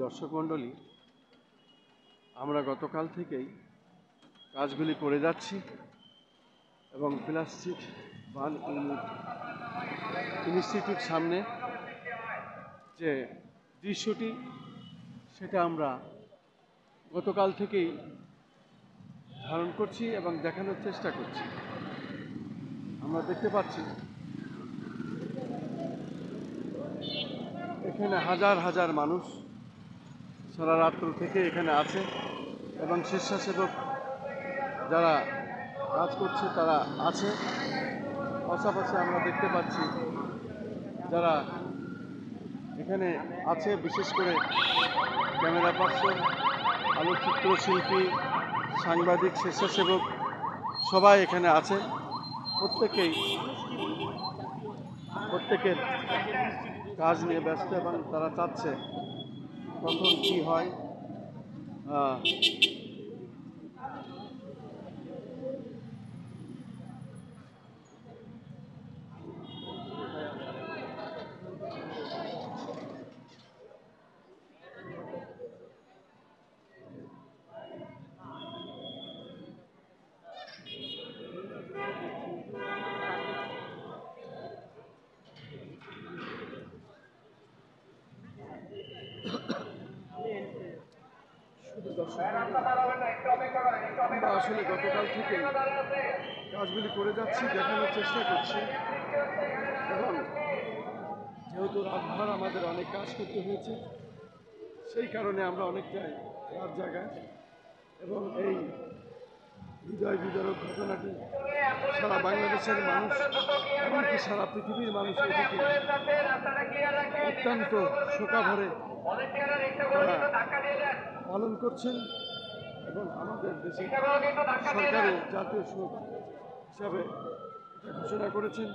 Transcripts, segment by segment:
দর্শক মণ্ডলী, আমরা গতকাল থেকেই কাজগুলি করে যাচ্ছি এবং প্লাস্টিক বান ইনস্টিটিউট সামনে যে দৃশ্যটি সেটা আমরা গতকাল থেকেই ধারণ করছি এবং দেখানোর চেষ্টা করছি। আমরা দেখতে পাচ্ছি এখানে হাজার হাজার মানুষ সারা রাত্র থেকে এখানে আছে এবং স্বেচ্ছাসেবক যারা কাজ করছে তারা আছে। পাশাপাশি আমরা দেখতে পাচ্ছি যারা এখানে আছে, বিশেষ করে ক্যামেরা পার্সন, আলোকচিত্র শিল্পী, সাংবাদিক, স্বেচ্ছাসেবক সবাই এখানে আছে। প্রত্যেকের কাজ নিয়ে ব্যস্ত এবং তারা চাচ্ছে কখন কী হয়। আমরা আসলে গতকাল থেকে কাজগুলি করে যাচ্ছি, দেখানোর চেষ্টা করছি এবং যেহেতু রাতভর আমাদের অনেক কাজ করতে হয়েছে সেই কারণে আমরা অনেকটাই রাত জাগায় এবং এই হৃদয় বিদারক ঘটনাটি সারা বাংলাদেশের মানুষ, এমনকি সারা পৃথিবীর মানুষ এটিকে অত্যন্ত শোকাভরে পালন করছেন এবং আমাদের দেশে সরকারের জাতীয় শোক হিসাবে ঘোষণা করেছেন।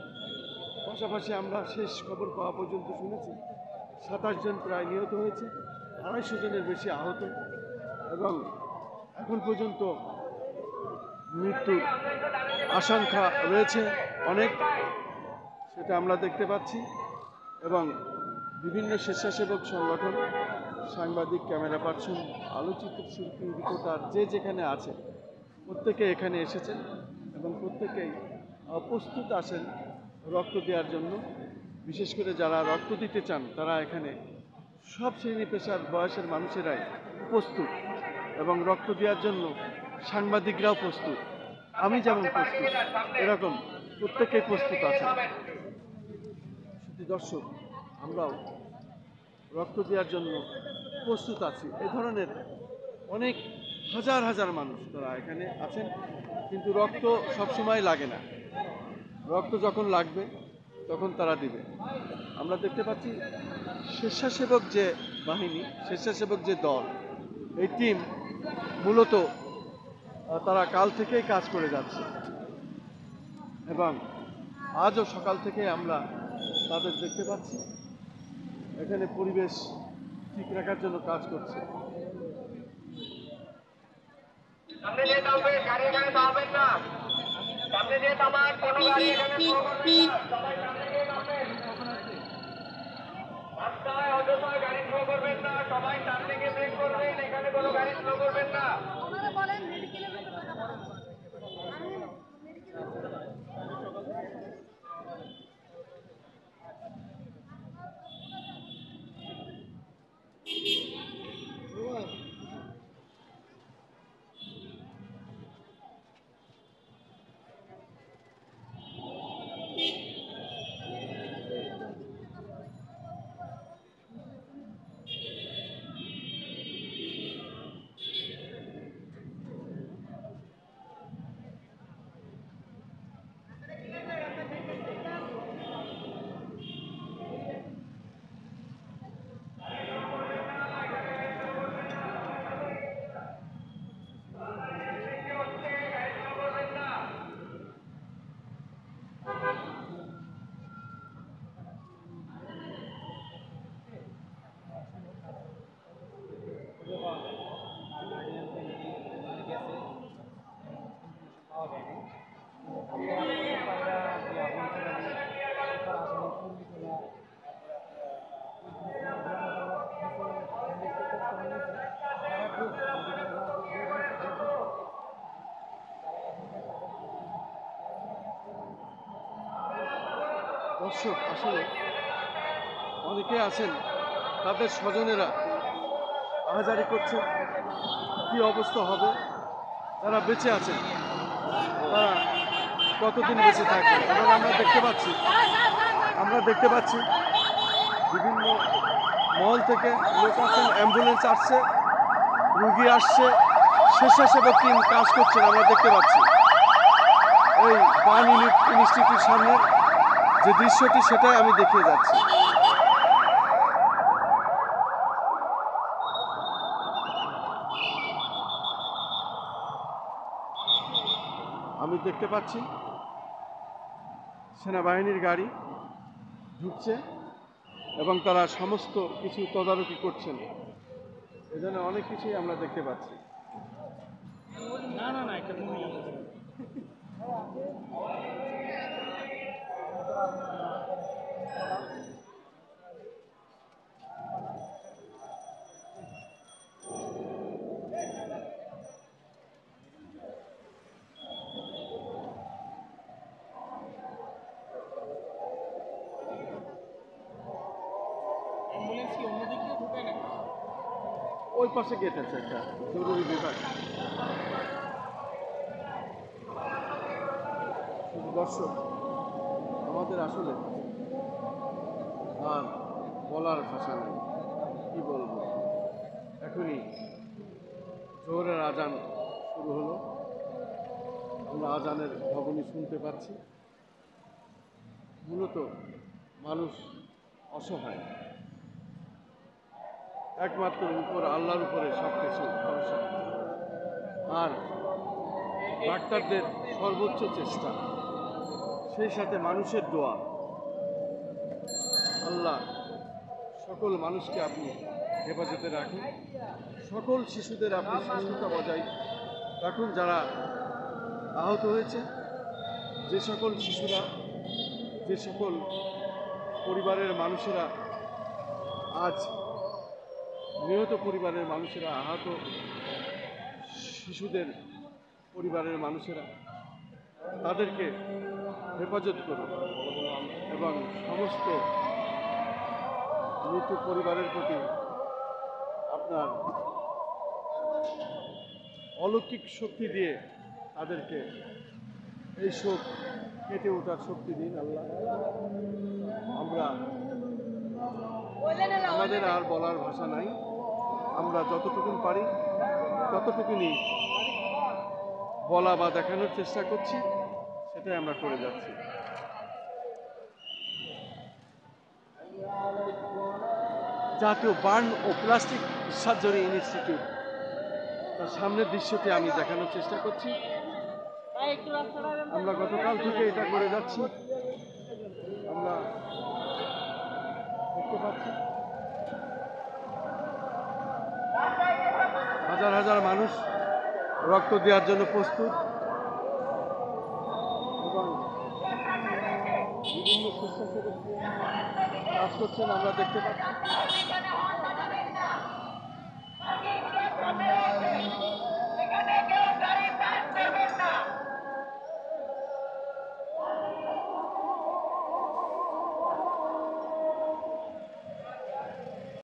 পাশাপাশি আমরা শেষ খবর পাওয়া পর্যন্ত শুনেছি 27 জন প্রায় নিহত হয়েছে, 250 জনের বেশি আহত এবং এখন পর্যন্ত মৃত্যুর আশঙ্কা রয়েছে অনেক, সেটা আমরা দেখতে পাচ্ছি। এবং বিভিন্ন স্বেচ্ছাসেবক সংগঠন, সাংবাদিক, ক্যামেরা পার্সন, আলোকচিত্র শিল্পী, রিপোর্টার যে যেখানে আছে প্রত্যেকে এখানে এসেছেন এবং প্রত্যেকেই প্রস্তুত আছেন রক্ত দেওয়ার জন্য। বিশেষ করে যারা রক্ত দিতে চান তারা এখানে সব শ্রেণী পেশার বয়সের মানুষেরাই প্রস্তুত এবং রক্ত দেওয়ার জন্য সাংবাদিকরাও প্রস্তুত। আমি যেমন প্রস্তুত, এরকম প্রত্যেকেই প্রস্তুত আছেন। শুধু দর্শক, আমরাও রক্ত দেওয়ার জন্য প্রস্তুত আছি। এ ধরনের অনেক হাজার হাজার মানুষ তারা এখানে আছেন, কিন্তু রক্ত সবসময় লাগে না। রক্ত যখন লাগবে তখন তারা দিবে। আমরা দেখতে পাচ্ছি স্বেচ্ছাসেবক যে বাহিনী, স্বেচ্ছাসেবক যে দল, এই টিম মূলত তারা কাল থেকেই কাজ করে যাচ্ছে এবং আজও সকাল থেকে আমরা তাদের দেখতে পাচ্ছি এখানে পরিবেশ ঠিক রাখার জন্য কাজ করছে। সবাই সামনে গিয়ে ব্রেক করবেন, এখানে কোনো গাড়ি স্লো করবেন না। দর্শক, আসলে অনেকে আছেন তাদের স্বজনেরা আহাজারি করছে, কি অবস্থা হবে, যারা বেঁচে আছেন তারা কতদিন বেঁচে থাকবে। এবং আমরা দেখতে পাচ্ছি বিভিন্ন মহল থেকে লোক আসছেন, অ্যাম্বুলেন্স আসছে, রুগী আসছে, স্বেচ্ছাসেবক টিম কাজ করছেন আমরা দেখতে পাচ্ছি। এই বার্ন ইনস্টিটিউটের সামনে যে দৃশ্যটি সেটাই আমি দেখিয়ে যাচ্ছি। আমি দেখতে পাচ্ছি সেনাবাহিনীর গাড়ি ঢুকছে এবং তারা সমস্ত কিছু তদারকি করছেন। এজন্য অনেক কিছুই আমরা দেখতে পাচ্ছি। ওই পাশে গেট আছে একটা জরুরি বিভাগ। দর্শক, আমাদের আসলে আর বলার ভাষা নেই, কি বলবো। এখনই জোহরের আজান শুরু হলো, আমরা আজানের ধ্বনি শুনতে পাচ্ছি। মূলত মানুষ অসহায়, একমাত্র আল্লাহর উপরে সব কিছু ভরসা, আর ডাক্তারদের সর্বোচ্চ চেষ্টা, সেই সাথে মানুষের দোয়া। আল্লাহ সকল মানুষকে আপনি হেফাজতে রাখুন, সকল শিশুদের আপনি সুস্থতা বজায় রাখুন যারা আহত হয়েছে, যে সকল শিশুরা, যে সকল পরিবারের মানুষেরা আজ নিহত পরিবারের মানুষেরা, আহত শিশুদের পরিবারের মানুষেরা, তাদেরকে হেফাজত করুন এবং সমস্ত মৃত পরিবারের প্রতি আপনার অলৌকিক শক্তি দিয়ে তাদেরকে এই শোক কেটে ওঠার শক্তি দিন আল্লাহ। আমাদের আর বলার ভাষা নাই, আমরা যতটুকুন পারি ততটুকুনি বলা বা দেখানোর চেষ্টা করছি, সেটাই আমরা করে যাচ্ছি। জাতীয় বার্ন ও প্লাস্টিক সার্জারি ইনস্টিটিউট, তার সামনের দৃশ্যটি আমি দেখানোর চেষ্টা করছি। আমরা গতকাল থেকে এটা করে যাচ্ছি, আমরা দেখতে পাচ্ছি হাজার হাজার মানুষ রক্ত দেওয়ার জন্য প্রস্তুত এবং বিভিন্ন স্বেচ্ছাসেবক কাজ করছেন আমরা দেখতে পাচ্ছি।